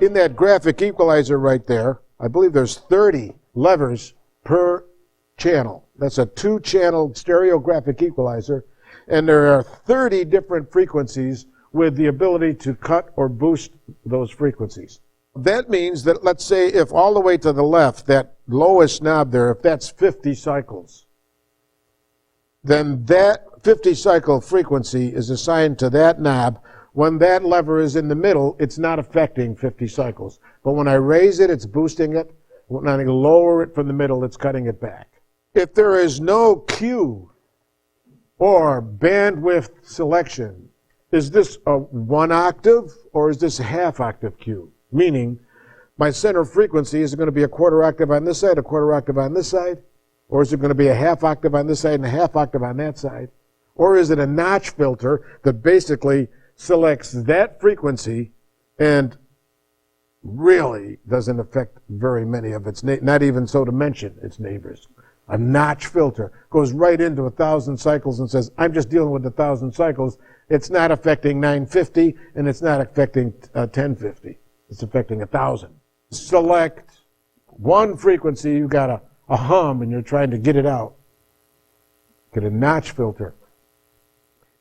In that graphic equalizer right there, I believe there's 30 levers per channel. That's a 2-channel stereographic equalizer, and there are 30 different frequencies with the ability to cut or boost those frequencies. That means that, let's say, if all the way to the left, that lowest knob there, if that's 50 cycles, then that 50 cycle frequency is assigned to that knob. When that lever is in the middle, it's not affecting 50 cycles. But when I raise it, it's boosting it. When I lower it from the middle, it's cutting it back. If there is no Q or bandwidth selection, is this a 1 octave or is this a half octave Q? Meaning, my center frequency, is it going to be a 1/4 octave on this side, a 1/4 octave on this side? Or is it going to be a half octave on this side and a half octave on that side? Or is it a notch filter that basically selects that frequency and really doesn't affect very many of its, not even so to mention its neighbors? A notch filter goes right into 1,000 cycles and says, I'm just dealing with 1,000 cycles. It's not affecting 950 and it's not affecting 1050. It's affecting 1,000. Select one frequency, you've got a hum and you're trying to get it out. Get a notch filter.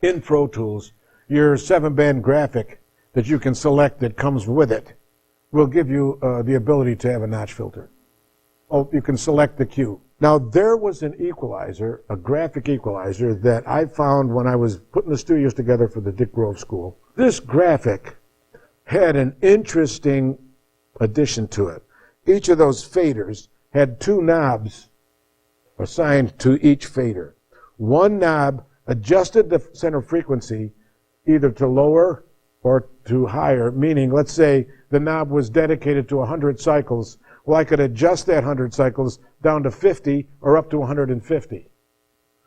In Pro Tools, your 7-band graphic that you can select that comes with it will give you the ability to have a notch filter. Oh, you can select the Q. Now, there was an equalizer, a graphic equalizer, that I found when I was putting the studios together for the Dick Grove School. This graphic had an interesting addition to it. Each of those faders had 2 knobs assigned to each fader. One knob adjusted the center frequency either to lower or to higher, meaning, let's say the knob was dedicated to 100 cycles. Well, I could adjust that 100 cycles down to 50 or up to 150.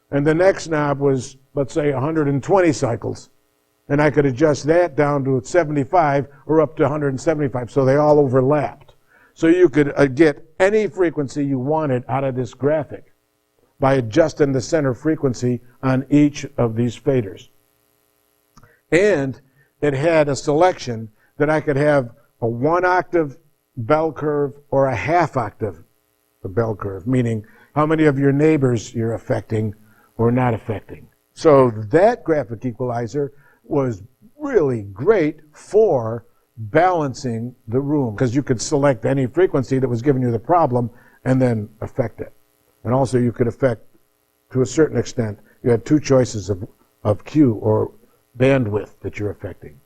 And the next knob was, let's say, 120 cycles. And I could adjust that down to 75 or up to 175, so they all overlapped. So you could get any frequency you wanted out of this graphic by adjusting the center frequency on each of these faders. And it had a selection that I could have a 1 octave bell curve or a half octave bell curve, meaning how many of your neighbors you're affecting or not affecting. So that graphic equalizer was really great for balancing the room, because you could select any frequency that was giving you the problem and then affect it. And also you could affect, to a certain extent, you had 2 choices of Q or bandwidth that you're affecting.